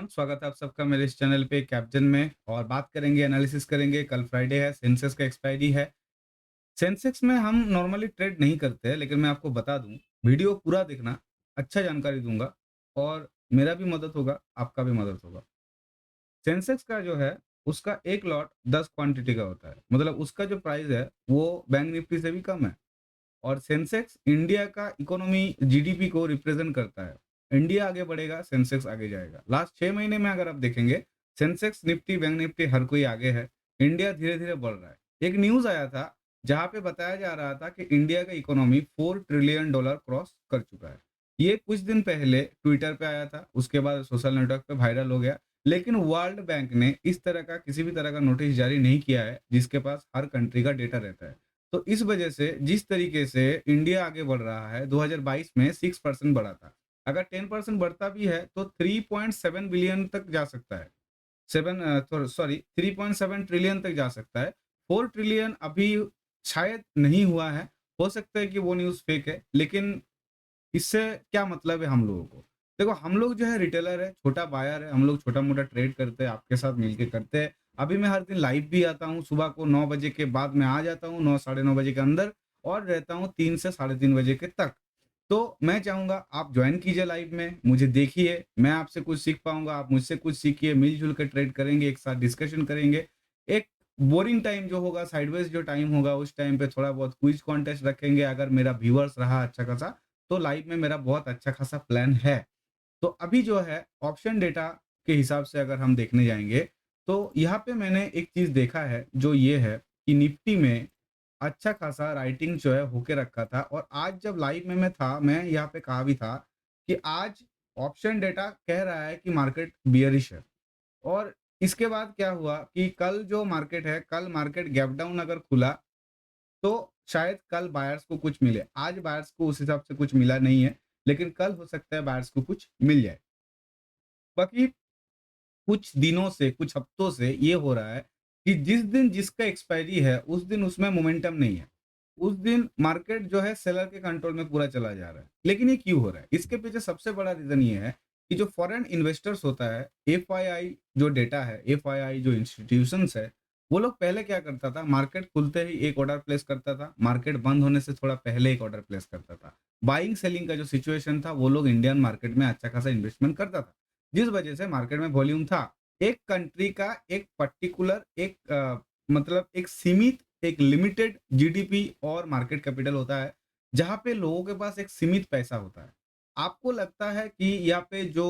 Everyone, स्वागत है आप सबका मेरे इस चैनल पे कैप्टन में। और बात करेंगे, एनालिसिस करेंगे। कल फ्राइडे है, सेंसेक्स का एक्सपायरी है। सेंसेक्स में हम नॉर्मली ट्रेड नहीं करते हैं, लेकिन मैं आपको बता दूं, वीडियो पूरा देखना। अच्छा जानकारी दूंगा और मेरा भी मदद होगा, आपका भी मदद होगा। सेंसेक्स का जो है, उसका एक लॉट 10 क्वांटिटी का होता है, मतलब उसका जो प्राइस है वो बैंक निफ्टी से भी कम है। और सेंसेक्स इंडिया का इकोनॉमी, जीडीपी को रिप्रेजेंट करता है। इंडिया आगे बढ़ेगा, सेंसेक्स आगे जाएगा। लास्ट 6 महीने में अगर आप देखेंगे, सेंसेक्स, निफ्टी, बैंक निफ्टी हर कोई आगे है। इंडिया धीरे धीरे बढ़ रहा है। एक न्यूज आया था जहां पे बताया जा रहा था कि इंडिया का इकोनॉमी $4 ट्रिलियन क्रॉस कर चुका है। ये कुछ दिन पहले ट्विटर पे आया था, उसके बाद सोशल नेटवर्क पे वायरल हो गया। लेकिन वर्ल्ड बैंक ने इस तरह का किसी भी तरह का नोटिस जारी नहीं किया है, जिसके पास हर कंट्री का डेटा रहता है। तो इस वजह से जिस तरीके से इंडिया आगे बढ़ रहा है, 2022 में 6% बढ़ा था। अगर 10% बढ़ता भी है तो 3.7 बिलियन तक जा सकता है। 3.7 ट्रिलियन तक जा सकता है। 4 ट्रिलियन अभी शायद नहीं हुआ है। हो सकता है कि वो न्यूज़ फेक है, लेकिन इससे क्या मतलब है हम लोगों को? देखो, हम लोग जो है रिटेलर है, छोटा बायर है, हम लोग छोटा-मोटा ट्रेड करते हैं, आपके साथ मिलके करते हैं। अभी मैं हर दिन लाइव भी आता हूँ, सुबह को 9 बजे के बाद मैं आ जाता हूँ, 9 साढ़े 9 बजे के अंदर, और रहता हूँ 3 से साढ़े 3 बजे के तक। तो मैं चाहूँगा आप जॉइन कीजिए लाइव में, मुझे देखिए, मैं आपसे कुछ सीख पाऊँगा, आप मुझसे कुछ सीखिए, मिल-जुल के ट्रेड करेंगे, एक साथ डिस्कशन करेंगे। एक बोरिंग टाइम जो होगा, साइडवेज़ जो टाइम होगा, उस टाइम पे थोड़ा बहुत क्विज़ कॉन्टेस्ट रखेंगे, अगर मेरा व्यूअर्स रहा अच्छा खासा, तो लाइव में मेरा बहुत अच्छा खासा प्लान है। तो अभी जो है ऑप्शन डेटा के हिसाब से अगर हम देखने जाएँगे, तो यहाँ पे मैंने एक चीज़ देखा है, जो ये है कि निफ्टी में अच्छा खासा राइटिंग जो है होके रखा था। और आज जब लाइव में मैं था, मैं यहाँ पे कहा भी था कि आज ऑप्शन डेटा कह रहा है कि मार्केट बियरिश है। और इसके बाद क्या हुआ कि कल जो मार्केट है, कल मार्केट गैप डाउन अगर खुला, तो शायद कल बायर्स को कुछ मिले। आज बायर्स को उस हिसाब से कुछ मिला नहीं है, लेकिन कल हो सकता है बायर्स को कुछ मिल जाए। बाकी कुछ दिनों से, कुछ हफ्तों से ये हो रहा है कि जिस दिन जिसका एक्सपायरी है, उस दिन उसमें मोमेंटम नहीं है। उस दिन मार्केट जो है सेलर के कंट्रोल में पूरा चला जा रहा है। लेकिन ये क्यों हो रहा है? इसके पीछे सबसे बड़ा रीज़न ये है कि जो फॉरेन इन्वेस्टर्स होता है, एफआईआई जो डेटा है, एफआईआई जो इंस्टीट्यूशंस है, वो लोग पहले क्या करता था, मार्केट खुलते ही एक ऑर्डर प्लेस करता था, मार्केट बंद होने से थोड़ा पहले एक ऑर्डर प्लेस करता था। बाइंग सेलिंग का जो सिचुएशन था, वो लोग इंडियन मार्केट में अच्छा खासा इन्वेस्टमेंट करता था। जिस वजह से मार्केट में वॉल्यूम था। एक कंट्री का एक पर्टिकुलर एक मतलब एक सीमित, एक लिमिटेड जीडीपी और मार्केट कैपिटल होता है, जहाँ पे लोगों के पास एक सीमित पैसा होता है। आपको लगता है कि यहाँ पे जो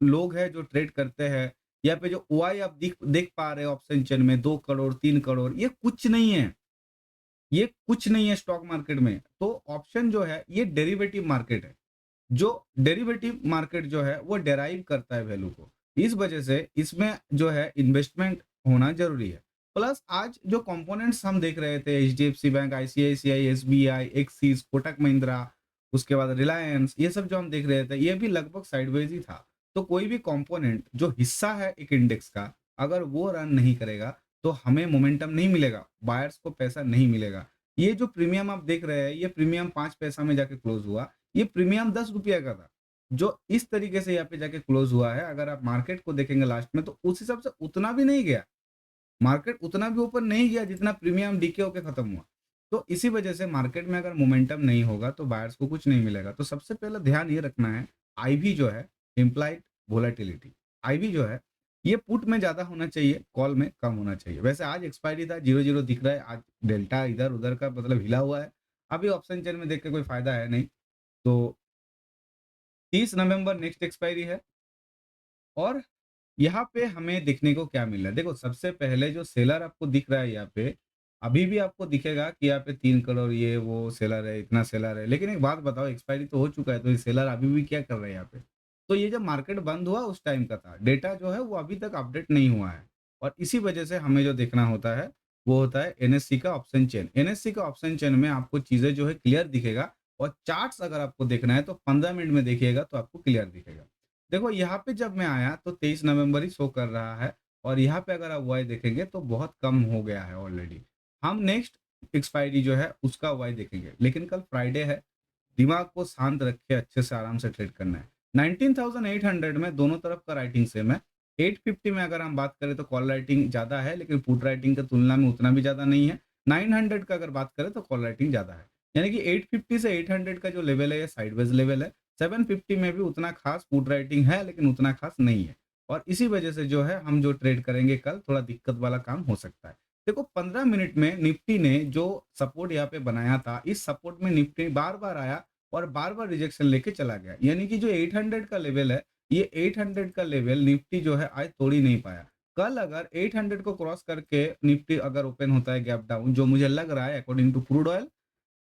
लोग हैं जो ट्रेड करते हैं, यहाँ पे जो ओआई आप देख देख पा रहे हो ऑप्शन चेन में 2 करोड़, 3 करोड़, ये कुछ नहीं है। ये कुछ नहीं है स्टॉक मार्केट में। तो ऑप्शन जो है, ये डेरिवेटिव मार्केट है। जो डेरिवेटिव मार्केट जो है वो डेराइव करता है वैल्यू को। इस वजह से इसमें जो है इन्वेस्टमेंट होना ज़रूरी है। प्लस आज जो कंपोनेंट्स हम देख रहे थे, HDFC bank, ICICI, SBI, axis, Kotak Mahindra, उसके बाद रिलायंस, ये सब जो हम देख रहे थे, ये भी लगभग साइडवेज ही था। तो कोई भी कंपोनेंट जो हिस्सा है एक इंडेक्स का, अगर वो रन नहीं करेगा, तो हमें मोमेंटम नहीं मिलेगा, बायर्स को पैसा नहीं मिलेगा। ये जो प्रीमियम आप देख रहे हैं, ये प्रीमियम 5 पैसा में जाके क्लोज हुआ। ये प्रीमियम ₹10 का था, जो इस तरीके से यहाँ पे जाके क्लोज हुआ है। अगर आप मार्केट को देखेंगे लास्ट में, तो उस हिसाब से उतना भी नहीं गया। मार्केट उतना भी ऊपर नहीं गया जितना प्रीमियम डीके होके खत्म हुआ। तो इसी वजह से मार्केट में अगर मोमेंटम नहीं होगा, तो बायर्स को कुछ नहीं मिलेगा। तो सबसे पहले ध्यान ये रखना है, आईवी जो है, इम्प्लाइड वोलेटिलिटी, आईवी जो है, ये पुट में ज़्यादा होना चाहिए, कॉल में कम होना चाहिए। वैसे आज एक्सपायरी था, 0-0 दिख रहा है, आज डेल्टा इधर-उधर का मतलब हिला हुआ है। अभी ऑप्शन चेन में देख के कोई फायदा है नहीं। तो 30 नवंबर नेक्स्ट एक्सपायरी है। और यहाँ पे हमें देखने को क्या मिल रहा है? देखो, सबसे पहले जो सेलर आपको दिख रहा है यहाँ पे, अभी भी आपको दिखेगा कि यहाँ पे 3 करोड़ ये वो सेलर है, इतना सेलर है। लेकिन एक बात बताओ, एक्सपायरी तो हो चुका है, तो ये सेलर अभी भी क्या कर रहे हैं यहाँ पे? तो ये जब मार्केट बंद हुआ उस टाइम का था। डेटा जो है वो अभी तक अपडेट नहीं हुआ है। और इसी वजह से हमें जो देखना होता है, वो होता है एनएससी का ऑप्शन चेन। एनएससी का ऑप्शन चेन में आपको चीज़ें जो है क्लियर दिखेगा। और चार्ट्स अगर आपको देखना है तो 15 मिनट में देखिएगा तो आपको क्लियर दिखेगा। देखो, यहाँ पे जब मैं आया तो 23 नवंबर ही शो कर रहा है। और यहाँ पे अगर आप वाई देखेंगे तो बहुत कम हो गया है ऑलरेडी। हम नेक्स्ट एक्सपायरी जो है उसका वाई देखेंगे, लेकिन कल फ्राइडे है। दिमाग को शांत रख के अच्छे से आराम से ट्रेड करना है। 19,800 में दोनों तरफ का राइटिंग सेम है। 850 में अगर हम बात करें तो कॉल राइटिंग ज़्यादा है, लेकिन पुट राइटिंग की तुलना में उतना भी ज़्यादा नहीं है। 900 का अगर बात करें तो कॉल राइटिंग ज़्यादा है। यानी कि 850 से 800 का जो लेवल है ये साइडवेज लेवल है। 750 में भी उतना खास पुट राइटिंग है, लेकिन उतना खास नहीं है। और इसी वजह से जो है हम जो ट्रेड करेंगे कल थोड़ा दिक्कत वाला काम हो सकता है। देखो 15 मिनट में निफ्टी ने जो सपोर्ट यहाँ पे बनाया था, इस सपोर्ट में निफ्टी बार-बार आया और बार-बार रिजेक्शन लेके चला गया। यानी कि जो 800 का लेवल है, ये 800 का लेवल निफ्टी जो है आज तोड़ ही नहीं पाया। कल अगर 800 को क्रॉस करके निफ्टी अगर ओपन होता है गैप डाउन, जो मुझे लग रहा है according to crude oil,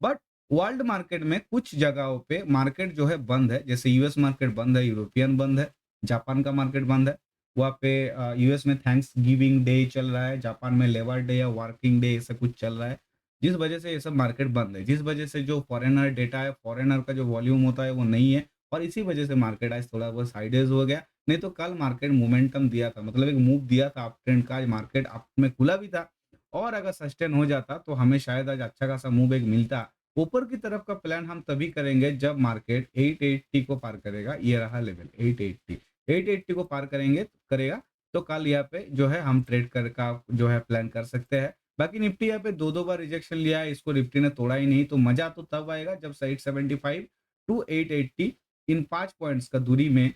but world market में कुछ जगहों पे मार्केट जो है बंद है, जैसे यूएस मार्केट बंद है, यूरोपियन बंद है, जापान का मार्केट बंद है। वहाँ पे यूएस में थैंक्स गिविंग डे चल रहा है, जापान में लेबर डे या वर्किंग डे ऐसा कुछ चल रहा है, जिस वजह से ये सब मार्केट बंद है, जिस वजह से जो फॉरेनर डेटा है, फॉरेनर का जो वॉल्यूम होता है वो नहीं है, और इसी वजह से मार्केट आज थोड़ा बहुत साइडेज हो गया। नहीं तो कल मार्केट मोमेंटम दिया था, मतलब एक मूव दिया था अप ट्रेंड का, आज मार्केट अप में खुला भी था, और अगर सस्टेन हो जाता तो हमें शायद आज अच्छा खासा मूव एक मिलता। ऊपर की तरफ का प्लान हम तभी करेंगे जब मार्केट 880 को पार करेगा। ये रहा लेवल 880, 880 को पार करेगा तो कल यहाँ पे जो है हम ट्रेड कर का जो है प्लान कर सकते हैं। बाकी निफ्टी यहाँ पे दो बार रिजेक्शन लिया है, इसको निफ्टी ने तोड़ा ही नहीं, तो मजा तो तब आएगा जब 875 टू 880 इन 5 पॉइंट्स का दूरी में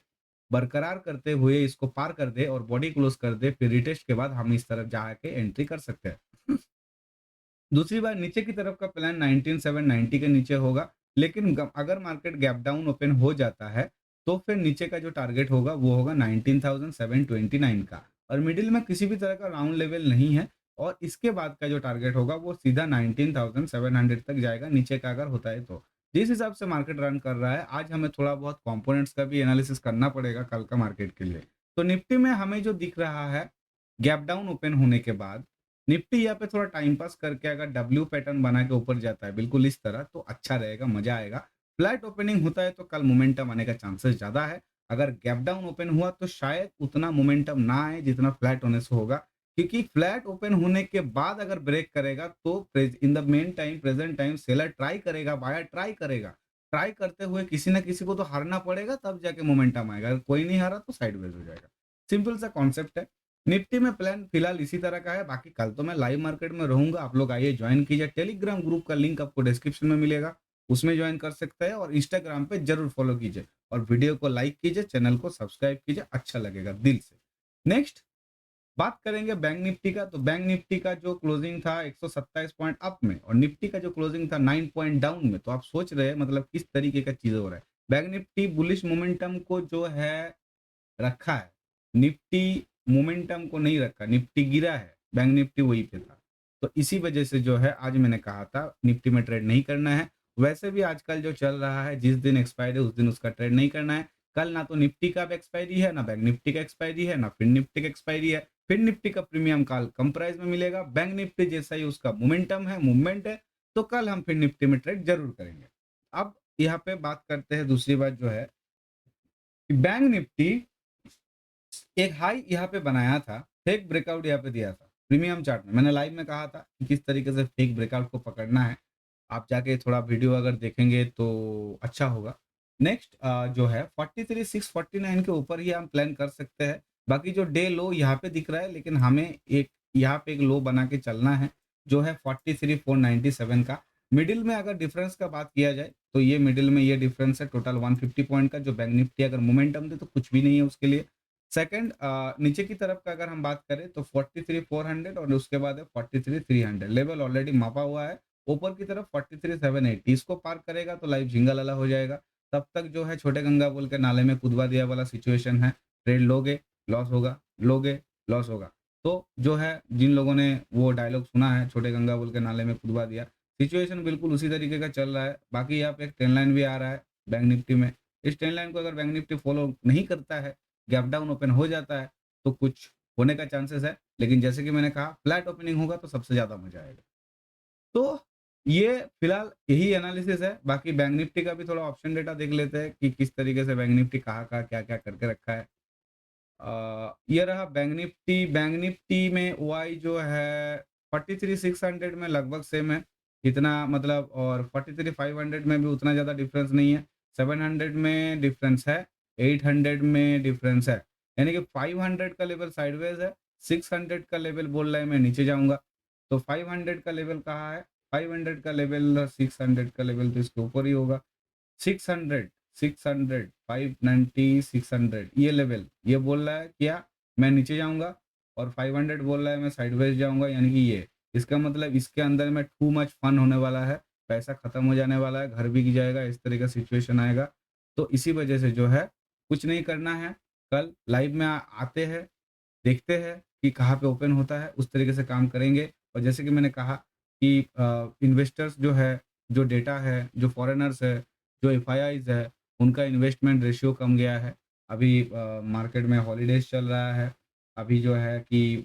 बरकरार करते हुए इसको पार कर दे और बॉडी क्लोज कर दे, फिर रिटेस्ट के बाद हम इस तरफ जाके एंट्री कर सकते हैं। दूसरी बार नीचे की तरफ का प्लान 19,790 के नीचे होगा, लेकिन अगर मार्केट गैप डाउन ओपन हो जाता है तो फिर नीचे का जो टारगेट होगा वो होगा 19,729 का, और मिडिल में किसी भी तरह का राउंड लेवल नहीं है, और इसके बाद का जो टारगेट होगा वो सीधा 19,700 तक जाएगा नीचे का अगर होता है तो। जिस हिसाब से मार्केट रन कर रहा है, आज हमें थोड़ा बहुत कंपोनेंट्स का भी एनालिसिस करना पड़ेगा कल का मार्केट के लिए। तो निफ्टी में हमें जो दिख रहा है, गैप डाउन ओपन होने के बाद निफ्टी यहाँ पे थोड़ा टाइम पास करके अगर डब्ल्यू पैटर्न बना के ऊपर जाता है बिल्कुल इस तरह, तो अच्छा रहेगा, मजा आएगा। फ्लैट ओपनिंग होता है तो कल मोमेंटम आने का चांसेस ज्यादा है। अगर गैप डाउन ओपन हुआ तो शायद उतना मोमेंटम ना आए जितना फ्लैट होने से होगा, क्योंकि फ्लैट ओपन होने के बाद अगर ब्रेक करेगा तो in the main time present time seller try करेगा, बायर ट्राई करेगा। ट्राई करते हुए किसी ना किसी को तो हारना पड़ेगा, तब जाके मोमेंटम आएगा। अगर कोई नहीं हारा तो साइडवेज हो जाएगा। सिंपल सा कॉन्सेप्ट है। निफ्टी में प्लान फिलहाल इसी तरह का है। बाकी कल तो मैं लाइव मार्केट में रहूंगा, आप लोग आइए ज्वाइन कीजिए। टेलीग्राम ग्रुप का लिंक आपको डिस्क्रिप्शन में मिलेगा, उसमें ज्वाइन कर सकते हैं, और इंस्टाग्राम पे जरूर फॉलो कीजिए, और वीडियो को लाइक कीजिए, चैनल को सब्सक्राइब कीजिए, अच्छा लगेगा दिल से। नेक्स्ट बात करेंगे बैंक निफ्टी का। तो बैंक निफ्टी का जो क्लोजिंग था 127 पॉइंट अप में, और निफ्टी का जो क्लोजिंग था 9 पॉइंट डाउन में। तो आप सोच रहे हैं मतलब किस तरीके का चीज हो रहा है। बैंक निफ्टी बुलिश मोमेंटम को जो है रखा है, निफ्टी मोमेंटम को नहीं रखा, निफ्टी गिरा है, बैंक निफ्टी वही पे था। तो इसी वजह से जो है आज मैंने कहा था निफ्टी में ट्रेड नहीं करना है। वैसे भी आजकल जो चल रहा है, जिस दिन एक्सपायरी है उस दिन उसका ट्रेड नहीं करना है। कल ना तो निफ्टी का एक्सपायरी है, ना बैंक निफ्टी का एक्सपायरी है, ना फिर निफ्टी का एक्सपायरी है। फिर निफ्टी का प्रीमियम कल कम प्राइस में मिलेगा। बैंक निफ्टी जैसा ही उसका मोमेंटम है, मूवमेंट है, तो कल हम फिर निफ्टी में ट्रेड जरूर करेंगे। अब यहाँ पे बात करते हैं दूसरी बात जो है कि बैंक निफ्टी एक हाई यहाँ पे बनाया था, फेक ब्रेकआउट यहाँ पे दिया था प्रीमियम चार्ट में। मैंने लाइव में कहा था कि किस तरीके से फेक ब्रेकआउट को पकड़ना है। आप जाके थोड़ा वीडियो अगर देखेंगे तो अच्छा होगा। नेक्स्ट जो है 43,649 के ऊपर ही हम प्लान कर सकते हैं। बाकी जो डे लो यहाँ पे दिख रहा है, लेकिन हमें एक यहाँ पे एक लो बना के चलना है जो है 43,497 का। मिडिल में अगर डिफरेंस का बात किया जाए तो ये मिडिल में ये डिफरेंस है टोटल 150 पॉइंट का, जो बैंक निफ्टी अगर मोमेंटम दे तो कुछ भी नहीं है उसके लिए। सेकंड नीचे की तरफ का अगर हम बात करें तो 43,400 और उसके बाद है 43,300 लेवल ऑलरेडी मापा हुआ है। ऊपर की तरफ 43,780 इसको पार करेगा तो लाइव झिंगा लाला हो जाएगा। तब तक जो है छोटे गंगा बोल के नाले में कूदवा दिया वाला सिचुएशन है। ट्रेड लोगे लॉस होगा, लोगे लॉस होगा। तो जो है जिन लोगों ने वो डायलॉग सुना है, छोटे गंगा बोल के नाले में कूदवा दिया, सिचुएशन बिल्कुल उसी तरीके का चल रहा है। बाकी यहाँ पे एक ट्रेंड लाइन भी आ रहा है बैंक निफ्टी में। इस ट्रेंड लाइन को अगर बैंक निफ्टी फॉलो नहीं करता है, गैप डाउन ओपन हो जाता है, तो कुछ होने का चांसेस है। लेकिन जैसे कि मैंने कहा फ्लैट ओपनिंग होगा तो सबसे ज्यादा मजा आएगा। तो ये फिलहाल यही एनालिसिस है। बाकी बैंक निफ्टी का भी थोड़ा ऑप्शन डेटा देख लेते हैं कि किस तरीके से बैंक निफ्टी कहाँ क्या क्या करके रखा है। ये रहा बैंक निफ्टी। बैंक निफ्टी में वाई जो है 43,600 में लगभग सेम है इतना, मतलब, और 43,500 में भी उतना ज़्यादा डिफरेंस नहीं है। 700 में डिफरेंस है, 800 में डिफरेंस है, यानी कि 500 का लेवल साइडवेज है, 600 का लेवल बोल रहा है मैं नीचे जाऊंगा। तो 500 का लेवल कहाँ है? 500 का लेवल, 600 का लेवल तो इसके ऊपर ही होगा। 600, 600, 590, 600 ये लेवल, ये बोल रहा है क्या मैं नीचे जाऊंगा, और 500 बोल रहा है मैं साइडवेज जाऊंगा, यानी कि ये इसका मतलब इसके अंदर में टू मच फन होने वाला है, पैसा खत्म हो जाने वाला है, घर बिक जाएगा, इस तरह का सिचुएशन आएगा। तो इसी वजह से जो है कुछ नहीं करना है, कल लाइव में आते हैं, देखते हैं कि कहाँ पे ओपन होता है, उस तरीके से काम करेंगे। और जैसे कि मैंने कहा कि इन्वेस्टर्स जो है, जो डेटा है, जो फॉरेनर्स है, जो एफआईआईज है, उनका इन्वेस्टमेंट रेशियो कम गया है। अभी मार्केट में हॉलीडेज चल रहा है, अभी जो है कि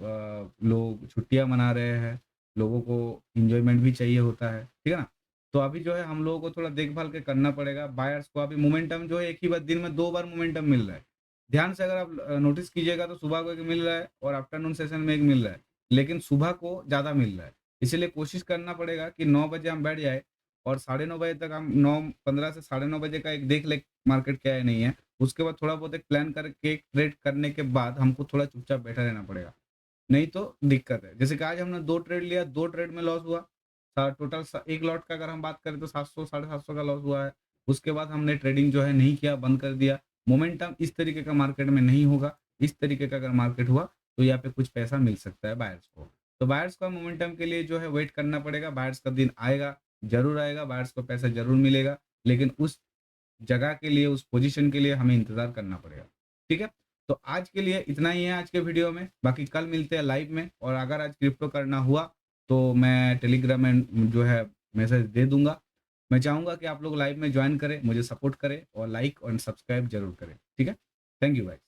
लोग छुट्टियां मना रहे हैं, लोगों को इंजॉयमेंट भी चाहिए होता है, ठीक है ना? तो अभी जो है हम लोगों को थोड़ा देखभाल के करना पड़ेगा। बायर्स को अभी मोमेंटम जो है एक ही बार दिन में 2 बार मोमेंटम मिल रहा है। ध्यान से अगर आप नोटिस कीजिएगा तो सुबह को एक मिल रहा है और आफ्टरनून सेशन में एक मिल रहा है, लेकिन सुबह को ज़्यादा मिल रहा है। इसीलिए कोशिश करना पड़ेगा कि 9 बजे हम बैठ जाए और साढ़े 9 बजे तक हम 9:15 से साढ़े 9 बजे का एक देख ले मार्केट क्या है नहीं है। उसके बाद थोड़ा बहुत एक प्लान करके ट्रेड करने के बाद हमको थोड़ा चुपचाप बैठा रहना पड़ेगा। नहीं तो दिक्कत है। जैसे कि आज हमने 2 ट्रेड लिया, 2 ट्रेड में लॉस हुआ। टोटल एक लॉट का अगर हम बात करें तो 700 साढ़े 700 का लॉस हुआ है। उसके बाद हमने ट्रेडिंग जो है नहीं किया, बंद कर दिया। मोमेंटम इस तरीके का मार्केट में नहीं होगा। इस तरीके का अगर मार्केट हुआ तो यहाँ पे कुछ पैसा मिल सकता है बायर्स को। तो बायर्स का मोमेंटम के लिए जो है वेट करना पड़ेगा। बायर्स का दिन आएगा, ज़रूर आएगा, बायर्स को पैसा ज़रूर मिलेगा। लेकिन उस जगह के लिए, उस पोजीशन के लिए हमें इंतज़ार करना पड़ेगा। ठीक है? तो आज के लिए इतना ही है आज के वीडियो में। बाकी कल मिलते हैं लाइव में, और अगर आज क्रिप्टो करना हुआ तो मैं टेलीग्राम में जो है मैसेज दे दूँगा। मैं चाहूँगा कि आप लोग लाइव में जॉइन करें, मुझे सपोर्ट करें और लाइक और सब्सक्राइब ज़रूर करें। ठीक है? Thank you guys.